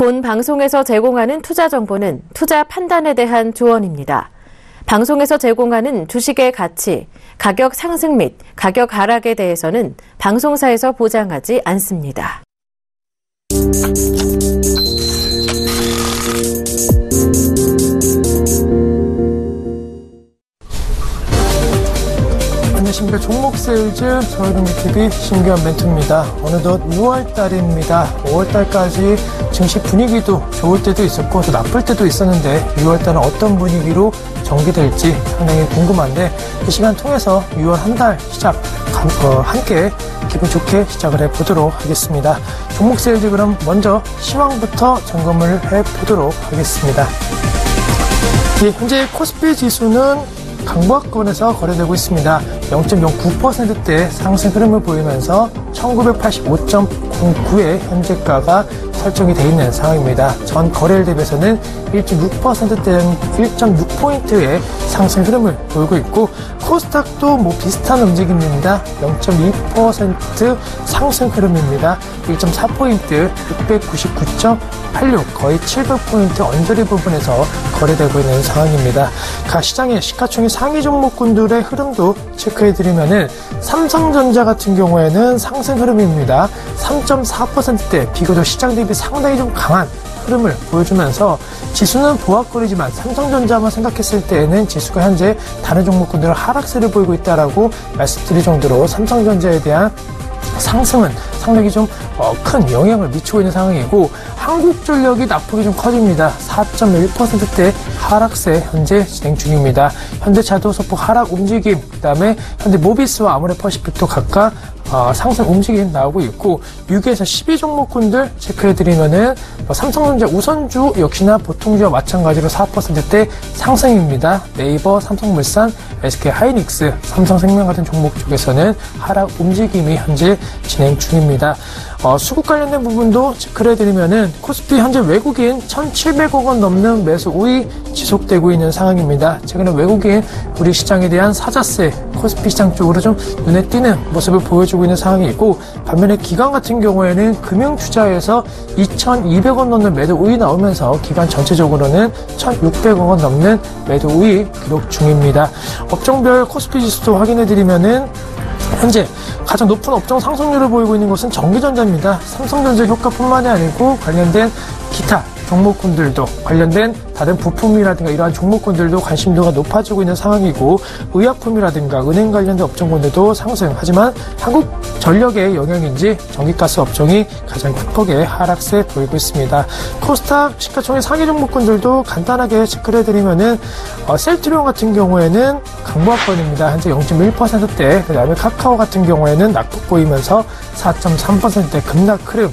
본 방송에서 제공하는 투자 정보는 투자 판단에 대한 조언입니다. 방송에서 제공하는 주식의 가치, 가격 상승 및 가격 하락에 대해서는 방송사에서 보장하지 않습니다. 안녕하십니까. 종목세일즈 저희동TV 신규한 멘트입니다. 어느덧 6월달입니다. 5월달까지 증시 분위기도 좋을 때도 있었고 또 나쁠 때도 있었는데 6월달은 어떤 분위기로 전개될지 상당히 궁금한데 이 시간 통해서 6월 한 달 시작 함께 기분 좋게 시작을 해보도록 하겠습니다. 종목세일즈 그럼 먼저 시황부터 점검을 해보도록 하겠습니다. 현재 코스피 지수는 강보합권에서 거래되고 있습니다. 0.09%대 상승 흐름을 보이면서 1985.09의 현재가가 설정이 되어 있는 상황입니다. 전 거래일 대비해서는 1.6%대 1.6포인트의 상승 흐름을 보이고 있고 코스닥도 비슷한 움직임입니다. 0.2% 상승 흐름입니다. 1.4포인트 699.86 거의 700포인트 언저리 부분에서 거래되고 있는 상황입니다. 각 시장의 시가총액 상위 종목군들의 흐름도 체크해드리면은 삼성전자 같은 경우에는 상승 흐름입니다. 3.4%대 비교적 시장 대비 상당히 좀 강한 흐름을 보여주면서 지수는 보합권이지만 삼성전자만 생각했을 때에는 지수가 현재 다른 종목군들은 하락세를 보이고 있다라고 말씀드릴 정도로 삼성전자에 대한 상승은 상당히 좀 큰 영향을 미치고 있는 상황이고 한국전력이 낙폭이 좀 커집니다. 4.1%대 하락세 현재 진행 중입니다. 현대자동소폭 하락 움직임, 그 다음에 현대모비스와 아모레퍼시픽도 각각 상승 움직임 나오고 있고 6에서 12종목군들 체크해드리면은 삼성전자 우선주 역시나 보통주와 마찬가지로 4%대 상승입니다. 네이버, 삼성물산, SK하이닉스, 삼성생명 같은 종목 쪽에서는 하락 움직임이 현재 진행 중입니다. 수급 관련된 부분도 체크를 해드리면은 코스피 현재 외국인 1,700억 원 넘는 매수 우위 지속되고 있는 상황입니다. 최근에 외국인 우리 시장에 대한 사자세 코스피 시장 쪽으로 좀 눈에 띄는 모습을 보여주고 있는 상황이고 반면에 기관 같은 경우에는 금융투자에서 2,200억 원 넘는 매도 우위 나오면서 기관 전체적으로는 1,600억 원 넘는 매도 우위 기록 중입니다. 업종별 코스피 지수도 확인해드리면은 현재 가장 높은 업종 상승률을 보이고 있는 것은 전기전자입니다. 삼성전자 효과뿐만이 아니고 관련된 기타 종목군들도 관련된 다른 부품이라든가 이러한 종목군들도 관심도가 높아지고 있는 상황이고 의약품이라든가 은행 관련된 업종군들도 상승. 하지만 한국전력의 영향인지 전기가스 업종이 가장 크게 하락세 보이고 있습니다. 코스닥 시가총액 상위 종목군들도 간단하게 체크를 해드리면은 셀트리온 같은 경우에는 강보합권입니다. 현재 0.1%대 그 다음에 카카오 같은 경우에는 낙폭 보이면서 4.3%대 급락 흐름.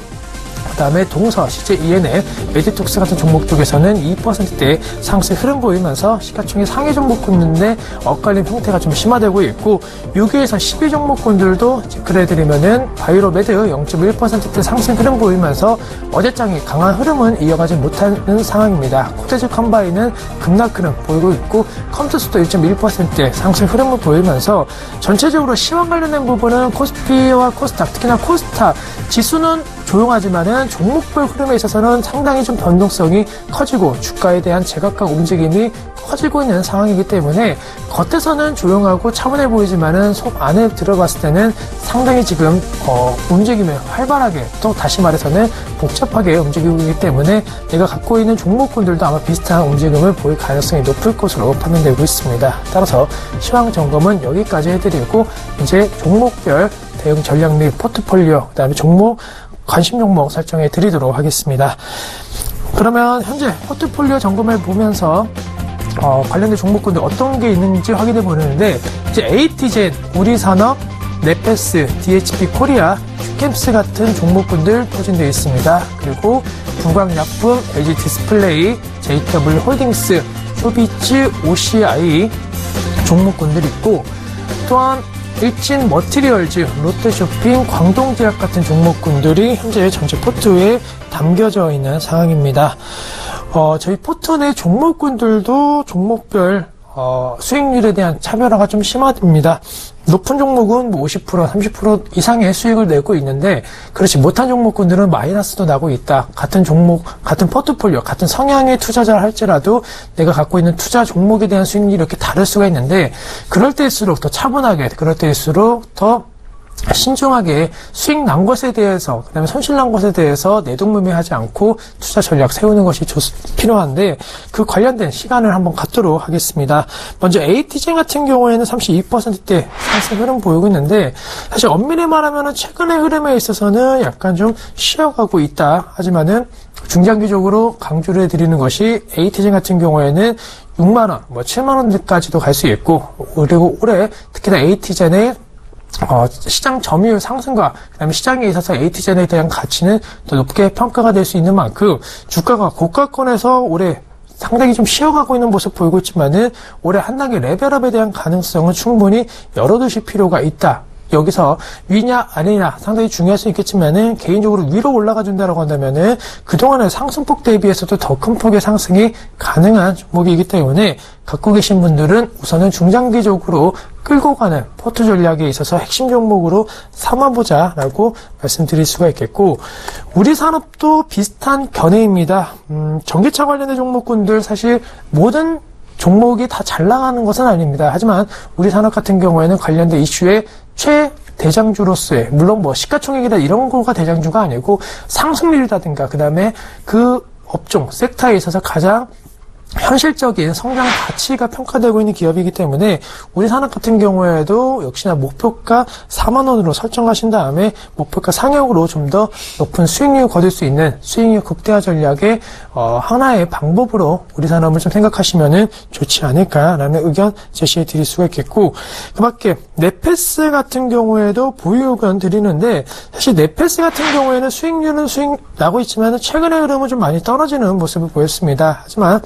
그 다음에 동서, 실제 ENA, 메디톡스 같은 종목 쪽에서는 2%대 상승 흐름 보이면서 시가총액 상위 종목군인데 엇갈림 형태가 좀 심화되고 있고 6위에서 12종목군들도 체크를 해드리면은 바이오로메드 0.1%대 상승 흐름 보이면서 어제장이 강한 흐름은 이어가지 못하는 상황입니다. 코테즈 컴바인은 급락 흐름 보이고 있고 컴투스도 1.1%대 상승 흐름을 보이면서 전체적으로 시황 관련된 부분은 코스피와 코스닥, 특히나 코스닥 지수는 조용하지만은 종목별 흐름에 있어서는 상당히 좀 변동성이 커지고 주가에 대한 제각각 움직임이 커지고 있는 상황이기 때문에 겉에서는 조용하고 차분해 보이지만은 속 안에 들어갔을 때는 상당히 지금 움직임이 활발하게 또 다시 말해서는 복잡하게 움직이고 있기 때문에 내가 갖고 있는 종목군들도 아마 비슷한 움직임을 보일 가능성이 높을 것으로 판단되고 있습니다. 따라서 시황 점검은 여기까지 해드리고 이제 종목별 대응 전략 및 포트폴리오 그다음에 종목 관심 종목 설정해 드리도록 하겠습니다. 그러면 현재 포트폴리오 점검해 보면서 관련된 종목군들 어떤 게 있는지 확인해 보는데 이제 AT젠, 우리산업, 네페스, DHP 코리아, 큐캠스 같은 종목군들 포진되어 있습니다. 그리고 부광약품, LG 디스플레이, JW 홀딩스, 쇼비츠, OCI 종목군들 있고 또한 일진 머티리얼즈, 롯데쇼핑, 광동제약 같은 종목군들이 현재 전체 포트에 담겨져 있는 상황입니다. 저희 포트 내 종목군들도 종목별 수익률에 대한 차별화가 좀 심화됩니다. 높은 종목은 뭐 50%, 30% 이상의 수익을 내고 있는데 그렇지 못한 종목군들은 마이너스도 나고 있다. 같은 종목, 같은 포트폴리오, 같은 성향의 투자자를 할지라도 내가 갖고 있는 투자 종목에 대한 수익률이 이렇게 다를 수가 있는데 그럴 때일수록 더 차분하게, 그럴 때일수록 더 신중하게 수익 난 것에 대해서, 그 다음에 손실 난 것에 대해서 내동무매하지 않고 투자 전략 세우는 것이 필요한데 그 관련된 시간을 한번 갖도록 하겠습니다. 먼저 ATJ 같은 경우에는 32%대 상승 흐름 보이고 있는데 사실 엄밀히 말하면 최근의 흐름에 있어서는 약간 좀 쉬어가고 있다. 하지만은 중장기적으로 강조를 해드리는 것이 ATJ 같은 경우에는 6만원, 7만원까지도 갈 수 있고 그리고 올해 특히나 ATJ의 시장 점유율 상승과 그다음에 시장에 있어서 AT젠에 대한 가치는 더 높게 평가가 될 수 있는 만큼 주가가 고가권에서 올해 상당히 좀 쉬어가고 있는 모습 보이고 있지만은 올해 한 단계 레벨업에 대한 가능성은 충분히 열어두실 필요가 있다. 여기서 위냐 아니냐 상당히 중요할 수 있겠지만은 개인적으로 위로 올라가 준다라고 한다면은 그동안의 상승폭 대비해서도 더 큰 폭의 상승이 가능한 종목이기 때문에 갖고 계신 분들은 우선은 중장기적으로 끌고 가는 포트 전략에 있어서 핵심 종목으로 삼아보자라고 말씀드릴 수가 있겠고 우리 산업도 비슷한 견해입니다. 전기차 관련된 종목군들 사실 모든 종목이 다 잘 나가는 것은 아닙니다. 하지만 우리 산업 같은 경우에는 관련된 이슈에 최대장주로서의 물론 뭐 시가총액이나 이런 거가 대장주가 아니고 상승률이라든가 그 다음에 그 업종 섹터에 있어서 가장 현실적인 성장 가치가 평가되고 있는 기업이기 때문에 우리 산업 같은 경우에도 역시나 목표가 4만원으로 설정하신 다음에 목표가 상향으로 좀 더 높은 수익률을 거둘 수 있는 수익률 극대화 전략의 하나의 방법으로 우리 산업을 좀 생각하시면은 좋지 않을까라는 의견 제시해 드릴 수가 있겠고 그 밖에 넷패스 같은 경우에도 보유 의견 드리는데 사실 넷패스 같은 경우에는 수익률은 수익 나고 있지만 최근의 흐름은 좀 많이 떨어지는 모습을 보였습니다. 하지만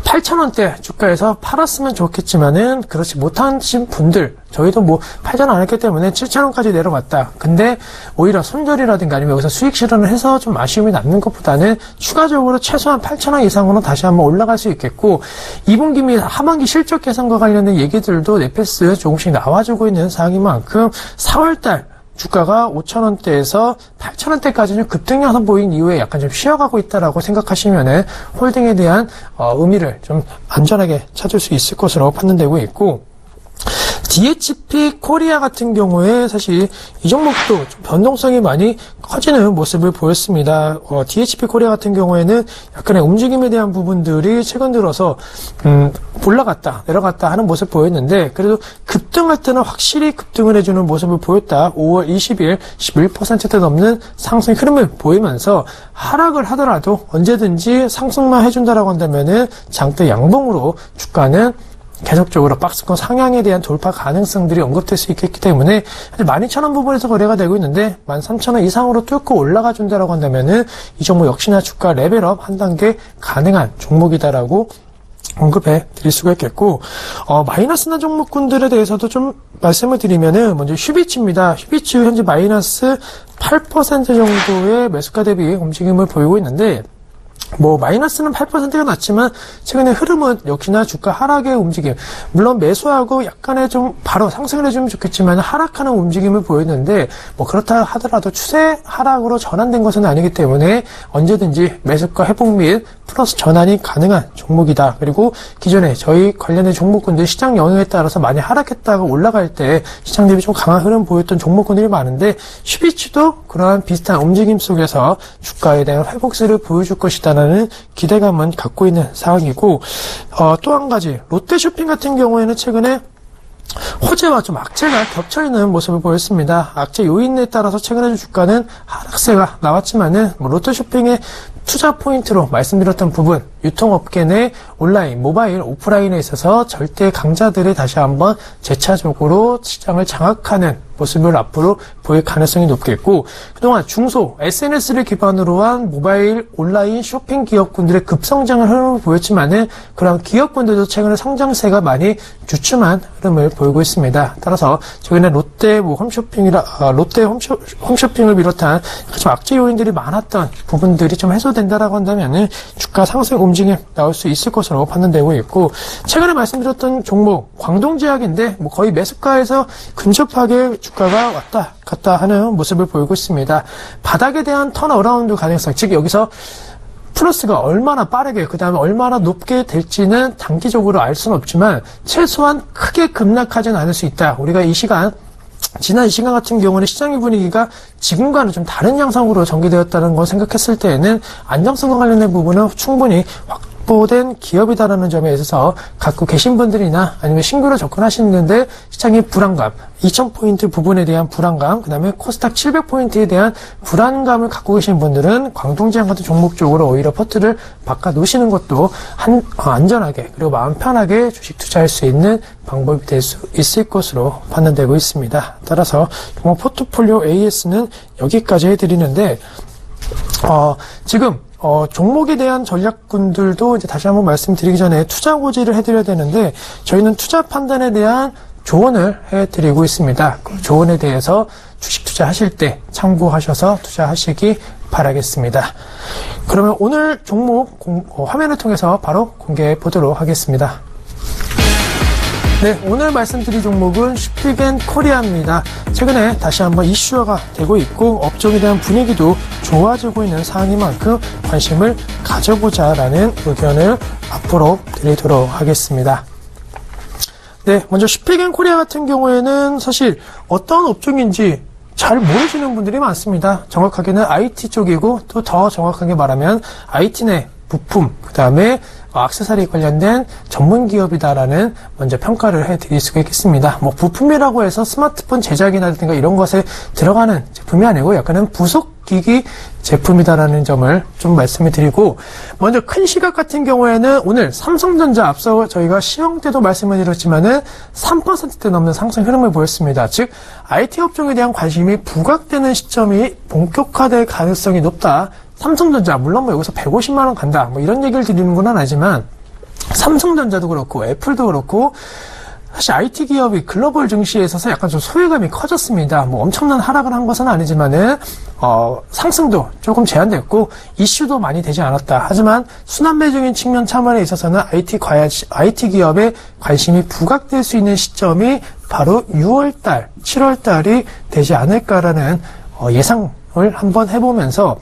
8,000원대 주가에서 팔았으면 좋겠지만은 그렇지 못하신 분들 저희도 뭐 팔지는 않았기 때문에 7,000원까지 내려갔다. 근데 오히려 손절이라든가 아니면 여기서 수익 실현을 해서 좀 아쉬움이 남는 것보다는 추가적으로 최소한 8,000원 이상으로 다시 한번 올라갈 수 있겠고 2분기 및 하반기 실적 개선과 관련된 얘기들도 넷패스 조금씩 나와주고 있는 상황인 만큼 4월달 주가가 5,000원대에서 8,000원대까지는 급등량 보인 이후에 약간 좀 쉬어가고 있다라고 생각하시면은 홀딩에 대한 의미를 좀 안전하게 찾을 수 있을 것으로 판단되고 있고 DHP 코리아 같은 경우에 사실 이 종목도 좀 변동성이 많이 커지는 모습을 보였습니다. DHP 코리아 같은 경우에는 약간의 움직임에 대한 부분들이 최근 들어서 올라갔다 내려갔다 하는 모습 보였는데 그래도 급등할 때는 확실히 급등을 해주는 모습을 보였다. 5월 20일 11%대 넘는 상승 흐름을 보이면서 하락을 하더라도 언제든지 상승만 해준다라고 한다면은 장대 양봉으로 주가는 계속적으로 박스권 상향에 대한 돌파 가능성들이 언급될 수 있겠기 때문에 12,000원 부분에서 거래가 되고 있는데 13,000원 이상으로 뚫고 올라가 준다라고 한다면은 이 종목 역시나 주가 레벨업 한 단계 가능한 종목이다라고 언급해 드릴 수가 있겠고 마이너스 난 종목군들에 대해서도 좀 말씀을 드리면은 먼저 휴비츠입니다. 휴비츠 현재 마이너스 8% 정도의 매수가 대비 움직임을 보이고 있는데 뭐 마이너스는 8%가 났지만 최근의 흐름은 역시나 주가 하락의 움직임 물론 매수하고 약간의 좀 바로 상승을 해주면 좋겠지만 하락하는 움직임을 보였는데 뭐 그렇다 하더라도 추세 하락으로 전환된 것은 아니기 때문에 언제든지 매수가 회복 및 플러스 전환이 가능한 종목이다. 그리고 기존에 저희 관련된 종목군들 시장 영향에 따라서 많이 하락했다가 올라갈 때 시장 대비 좀 강한 흐름 보였던 종목군들이 많은데 슈비츠도 그러한 비슷한 움직임 속에서 주가에 대한 회복세를 보여줄 것이다라는 기대감은 갖고 있는 상황이고 또 한 가지 롯데쇼핑 같은 경우에는 최근에 호재와 좀 악재가 겹쳐있는 모습을 보였습니다. 악재 요인에 따라서 최근에 주가는 하락세가 나왔지만은 롯데쇼핑의 투자 포인트로 말씀드렸던 부분 유통업계 내 온라인, 모바일, 오프라인에 있어서 절대 강자들이 다시 한번 재차적으로 시장을 장악하는 모습을 앞으로 보일 가능성이 높겠고 그동안 중소, SNS를 기반으로 한 모바일, 온라인 쇼핑 기업군들의 급성장을 흐름을 보였지만은 그런 기업군들도 최근에 성장세가 많이 주춤한 흐름을 보이고 있습니다. 따라서 최근에 롯데 홈쇼핑을 비롯한 좀 악재 요인들이 많았던 부분들이 좀 해소된다라고 한다면은 주가 상승 움직임 나올 수 있을 것으로 판단되고 있고, 최근에 말씀드렸던 종목 광동제약인데 뭐 거의 매수가에서 근접하게 주가가 왔다 갔다 하는 모습을 보이고 있습니다. 바닥에 대한 턴어라운드 가능성, 즉 여기서 플러스가 얼마나 빠르게, 그 다음에 얼마나 높게 될지는 단기적으로 알 수는 없지만 최소한 크게 급락하지는 않을 수 있다. 우리가 지난 이 시간 같은 경우는 시장의 분위기가 지금과는 좀 다른 양상으로 전개되었다는 걸 생각했을 때에는 안정성과 관련된 부분은 충분히 확보된 기업이다라는 점에 있어서 갖고 계신 분들이나 아니면 신규로 접근하시는데 시장의 불안감, 2000포인트 부분에 대한 불안감, 그 다음에 코스닥 700포인트에 대한 불안감을 갖고 계신 분들은 광동제약 같은 종목 쪽으로 오히려 포트를 바꿔 놓으시는 것도 안전하게 그리고 마음 편하게 주식 투자할 수 있는 방법이 될 수 있을 것으로 판단되고 있습니다. 따라서 종목 포트폴리오 AS는 여기까지 해드리는데, 지금 종목에 대한 전략군들도 이제 다시 한번 말씀드리기 전에 투자 고지를 해드려야 되는데, 저희는 투자 판단에 대한 조언을 해드리고 있습니다. 그 조언에 대해서 주식 투자하실 때 참고하셔서 투자하시기 바라겠습니다. 그러면 오늘 종목 화면을 통해서 바로 공개해 보도록 하겠습니다. 네, 오늘 말씀드릴 종목은 슈피겐 코리아입니다. 최근에 다시 한번 이슈화가 되고 있고 업종에 대한 분위기도 좋아지고 있는 상황인 만큼 관심을 가져보자라는 의견을 앞으로 드리도록 하겠습니다. 네, 먼저 슈피겐 코리아 같은 경우에는 사실 어떤 업종인지 잘 모르시는 분들이 많습니다. 정확하게는 IT 쪽이고, 또 더 정확하게 말하면 IT 내 부품, 그 다음에 액세서리 관련된 전문 기업이다라는 먼저 평가를 해드릴 수가 있겠습니다. 뭐 부품이라고 해서 스마트폰 제작이라든가 이런 것에 들어가는 제품이 아니고 약간은 부속기기 제품이다라는 점을 좀 말씀을 드리고, 먼저 큰 시각 같은 경우에는 오늘 삼성전자 앞서 저희가 시황 때도 말씀을 드렸지만은 3%대 넘는 상승 흐름을 보였습니다. 즉 IT 업종에 대한 관심이 부각되는 시점이 본격화될 가능성이 높다. 삼성전자, 물론 뭐 여기서 150만원 간다, 뭐 이런 얘기를 드리는 건 아니지만, 삼성전자도 그렇고, 애플도 그렇고, 사실 IT 기업이 글로벌 증시에 있어서 약간 좀 소외감이 커졌습니다. 뭐 엄청난 하락을 한 것은 아니지만은, 상승도 조금 제한됐고, 이슈도 많이 되지 않았다. 하지만, 순환매적인 측면 차원에 있어서는 IT 기업의 관심이 부각될 수 있는 시점이 바로 6월달, 7월달이 되지 않을까라는 예상을 한번 해보면서,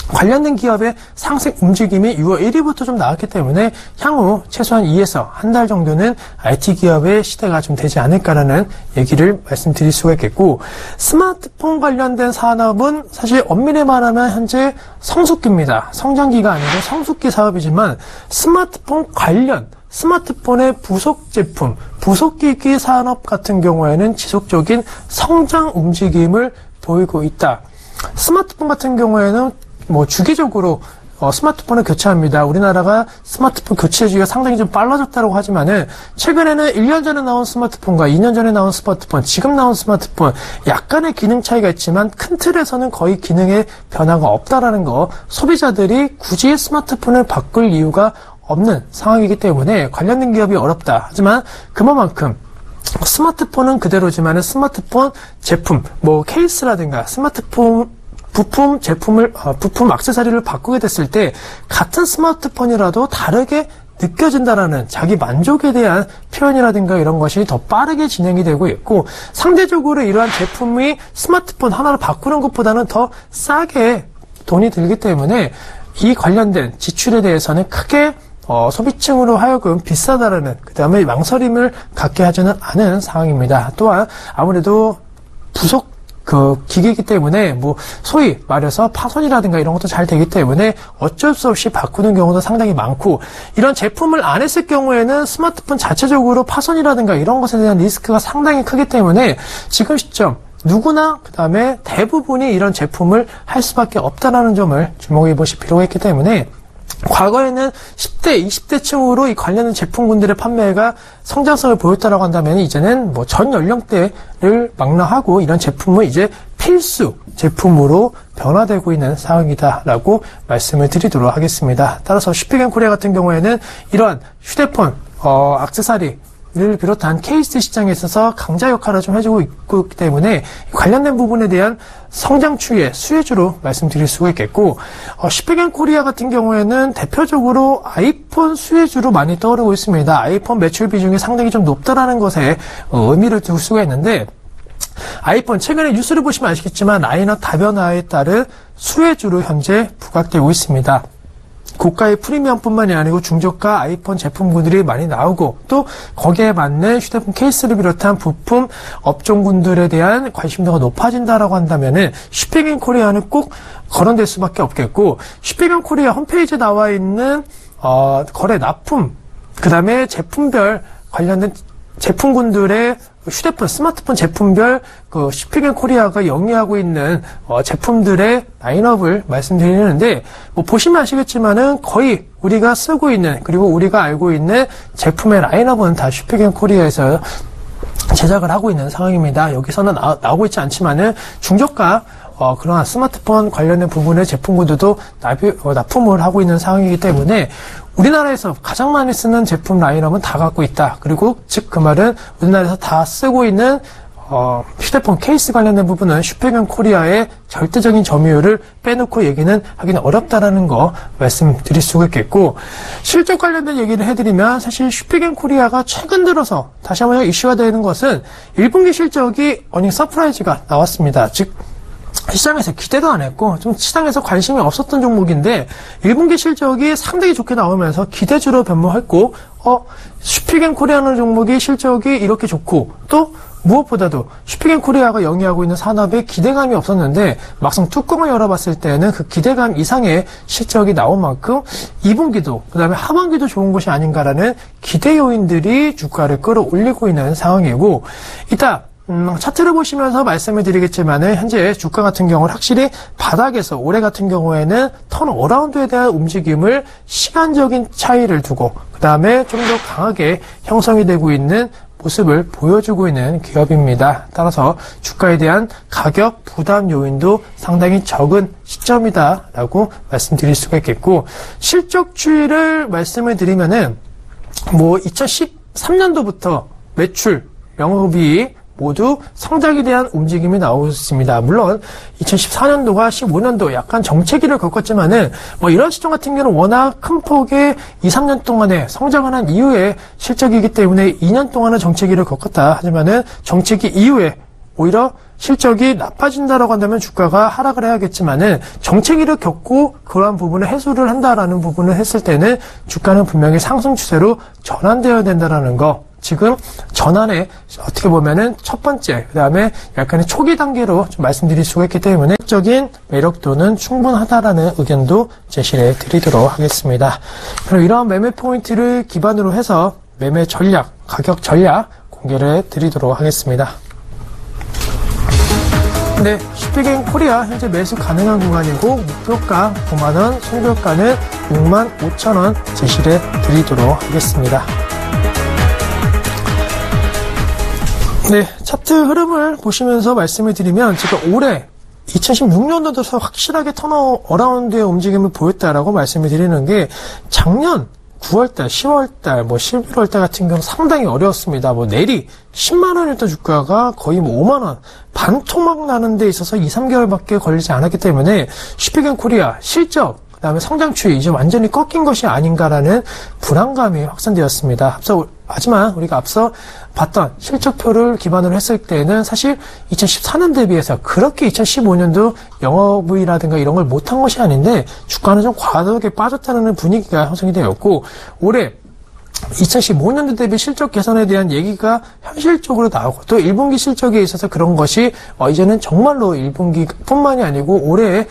관련된 기업의 상승 움직임이 6월 1일부터 좀 나왔기 때문에 향후 최소한 2에서 한 달 정도는 IT 기업의 시대가 좀 되지 않을까라는 얘기를 말씀드릴 수가 있겠고, 스마트폰 관련된 산업은 사실 엄밀히 말하면 현재 성숙기입니다. 성장기가 아니고 성숙기 사업이지만 스마트폰 관련 스마트폰의 부속 제품, 부속기기 산업 같은 경우에는 지속적인 성장 움직임을 보이고 있다. 스마트폰 같은 경우에는 뭐 주기적으로 스마트폰을 교체합니다. 우리나라가 스마트폰 교체주기가 상당히 좀 빨라졌다고 하지만은 최근에는 1년 전에 나온 스마트폰과 2년 전에 나온 스마트폰, 지금 나온 스마트폰 약간의 기능 차이가 있지만 큰 틀에서는 거의 기능의 변화가 없다라는 거, 소비자들이 굳이 스마트폰을 바꿀 이유가 없는 상황이기 때문에 관련된 기업이 어렵다. 하지만 그만큼 스마트폰은 그대로지만 스마트폰 제품, 뭐 케이스라든가 스마트폰 부품 액세서리를 바꾸게 됐을 때 같은 스마트폰이라도 다르게 느껴진다라는 자기 만족에 대한 표현이라든가 이런 것이 더 빠르게 진행이 되고 있고, 상대적으로 이러한 제품이 스마트폰 하나를 바꾸는 것보다는 더 싸게 돈이 들기 때문에 이 관련된 지출에 대해서는 크게 소비층으로 하여금 비싸다라는, 그 다음에 망설임을 갖게 하지는 않은 상황입니다. 또한 아무래도 부속 기계이기 때문에 뭐 소위 말해서 파손이라든가 이런 것도 잘 되기 때문에 어쩔 수 없이 바꾸는 경우도 상당히 많고, 이런 제품을 안 했을 경우에는 스마트폰 자체적으로 파손이라든가 이런 것에 대한 리스크가 상당히 크기 때문에 지금 시점 누구나 그 다음에 대부분이 이런 제품을 할 수밖에 없다라는 점을 주목해 보실 필요가 있기 때문에, 과거에는 10대, 20대층으로 이 관련된 제품군들의 판매가 성장성을 보였다라고 한다면 이제는 뭐 전 연령대를 망라하고 이런 제품은 이제 필수 제품으로 변화되고 있는 상황이다라고 말씀을 드리도록 하겠습니다. 따라서 슈피겐 코리아 같은 경우에는 이러한 휴대폰, 액세서리 우리를 비롯한 케이스 시장에 있어서 강자 역할을 좀 해주고 있기 때문에 관련된 부분에 대한 성장 추이의 수혜주로 말씀드릴 수가 있겠고, 시페겐코리아 같은 경우에는 대표적으로 아이폰 수혜주로 많이 떠오르고 있습니다. 아이폰 매출 비중이 상당히 좀 높다라는 것에 의미를 둘 수가 있는데, 아이폰 최근에 뉴스를 보시면 아시겠지만 라인업 다변화에 따른 수혜주로 현재 부각되고 있습니다. 고가의 프리미엄뿐만이 아니고 중저가 아이폰 제품군들이 많이 나오고, 또 거기에 맞는 휴대폰 케이스를 비롯한 부품 업종군들에 대한 관심도가 높아진다라고 한다면은 시페겐코리아는 꼭 거론될 수밖에 없겠고, 시페겐코리아 홈페이지에 나와 있는 거래 납품, 그 다음에 제품별 관련된 제품군들의 휴대폰, 스마트폰 제품별 시페겐코리아가 영위하고 있는 제품들의 라인업을 말씀드리는데, 보시면 아시겠지만은 거의 우리가 쓰고 있는, 그리고 우리가 알고 있는 제품의 라인업은 다 시페겐코리아에서 제작을 하고 있는 상황입니다. 여기서는 나오고 있지 않지만은 중저가 그러한 스마트폰 관련된 부분의 제품군들도 납품을 하고 있는 상황이기 때문에 우리나라에서 가장 많이 쓰는 제품 라인업은 다 갖고 있다. 그리고 즉 그 말은 우리나라에서 다 쓰고 있는 휴대폰 케이스 관련된 부분은 시페겐코리아의 절대적인 점유율을 빼놓고 얘기는 하기는 어렵다라는 거 말씀드릴 수가 있겠고, 실적 관련된 얘기를 해드리면 사실 시페겐코리아가 최근 들어서 다시 한번 이슈가 되는 것은 1분기 실적이 어닝 서프라이즈가 나왔습니다. 즉 시장에서 기대도 안 했고 좀 시장에서 관심이 없었던 종목인데 1분기 실적이 상당히 좋게 나오면서 기대주로 변모했고, 시페겐코리아라는 종목이 실적이 이렇게 좋고, 또 무엇보다도 시페겐코리아가 영위하고 있는 산업에 기대감이 없었는데 막상 뚜껑을 열어봤을 때는 그 기대감 이상의 실적이 나온 만큼 2분기도 그 다음에 하반기도 좋은 것이 아닌가라는 기대 요인들이 주가를 끌어올리고 있는 상황이고, 이따 차트를 보시면서 말씀을 드리겠지만은 현재 주가 같은 경우는 확실히 바닥에서 올해 같은 경우에는 턴어라운드에 대한 움직임을 시간적인 차이를 두고 그 다음에 좀 더 강하게 형성이 되고 있는 모습을 보여주고 있는 기업입니다. 따라서 주가에 대한 가격 부담 요인도 상당히 적은 시점이다라고 말씀드릴 수가 있겠고, 실적 추이를 말씀을 드리면은 2013년도부터 매출, 영업이익 모두 성장에 대한 움직임이 나오고 있습니다. 물론 2014년도가 15년도 약간 정체기를 겪었지만은 이런 시점 같은 경우는 워낙 큰 폭의 2, 3년 동안에 성장을 한 이후에 실적이기 때문에 2년 동안은 정체기를 겪었다. 하지만은 정체기 이후에 오히려 실적이 나빠진다라고 한다면 주가가 하락을 해야겠지만은 정체기를 겪고 그러한 부분을 해소를 한다라는 부분을 했을 때는 주가는 분명히 상승 추세로 전환되어야 된다라는 거. 지금 전환의 어떻게 보면은 첫 번째, 그 다음에 약간의 초기 단계로 좀 말씀드릴 수가 있기 때문에 적인 매력도는 충분하다라는 의견도 제시해 드리도록 하겠습니다. 그럼 이러한 매매 포인트를 기반으로 해서 매매 전략, 가격 전략 공개를 해 드리도록 하겠습니다. 네, 시페겐코리아 현재 매수 가능한 구간이고 목표가 9만원, 손절가는 65,000원 제시해 드리도록 하겠습니다. 네, 차트 흐름을 보시면서 말씀을 드리면 제가 올해 2016년도에서 확실하게 턴어라운드의 움직임을 보였다라고 말씀을 드리는 게 작년 9월달, 10월달, 11월달 같은 경우 상당히 어려웠습니다. 내리 10만원이었던 주가가 거의 5만원, 반토막 나는 데 있어서 2, 3개월밖에 걸리지 않았기 때문에 시페겐코리아 실적, 그 다음에 성장 추이 이제 완전히 꺾인 것이 아닌가라는 불안감이 확산되었습니다. 하지만 우리가 앞서 봤던 실적표를 기반으로 했을 때는 사실 2014년 대비해서 그렇게 2015년도 영업이익이라든가 이런 걸 못한 것이 아닌데 주가는 좀 과도하게 빠졌다는 분위기가 형성이 되었고, 올해 2015년도 대비 실적 개선에 대한 얘기가 현실적으로 나오고, 또 1분기 실적에 있어서 그런 것이 이제는 정말로 1분기뿐만이 아니고 올해에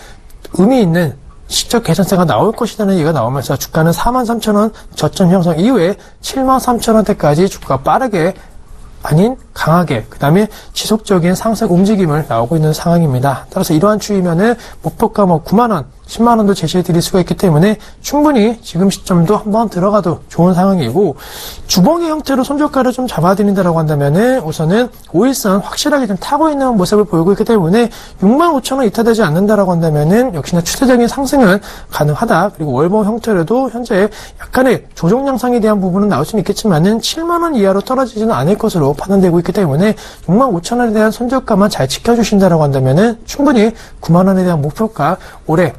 의미 있는 실적 개선세가 나올 것이라는 얘기가 나오면서 주가는 43,000원 저점 형성 이후에 73,000원대까지 주가가 빠르게 아닌 강하게 그 다음에 지속적인 상승 움직임을 나오고 있는 상황입니다. 따라서 이러한 추이면은 목표가 9만원 10만 원도 제시해 드릴 수가 있기 때문에 충분히 지금 시점도 한번 들어가도 좋은 상황이고, 주봉의 형태로 손절가를 좀 잡아드린다라고 한다면은 우선은 5일선 확실하게 좀 타고 있는 모습을 보이고 있기 때문에 65,000원 이탈되지 않는다라고 한다면은 역시나 추세적인 상승은 가능하다. 그리고 월봉 형태로도 현재 약간의 조정 양상에 대한 부분은 나올 수는 있겠지만은 7만 원 이하로 떨어지지는 않을 것으로 판단되고 있기 때문에 65,000원에 대한 손절가만 잘 지켜주신다라고 한다면은 충분히 9만 원에 대한 목표가 올해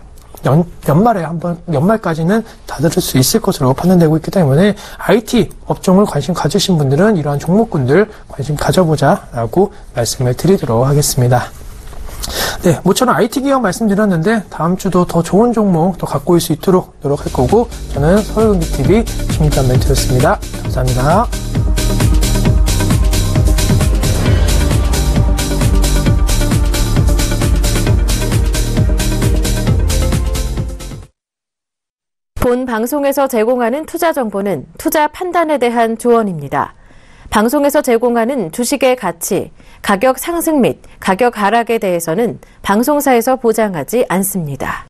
연말에 연말까지는 다들 수 있을 것으로 판단되고 있기 때문에 IT 업종을 관심 가지신 분들은 이러한 종목군들 관심 가져보자라고 말씀을 드리도록 하겠습니다. 네, 모처럼 IT 기업 말씀드렸는데 다음 주도 더 좋은 종목 더 갖고 올 수 있도록 노력할 거고, 저는 서울경제TV 김기환 멘토였습니다. 감사합니다. 본 방송에서 제공하는 투자 정보는 투자 판단에 대한 조언입니다. 방송에서 제공하는 주식의 가치, 가격 상승 및 가격 하락에 대해서는 방송사에서 보장하지 않습니다.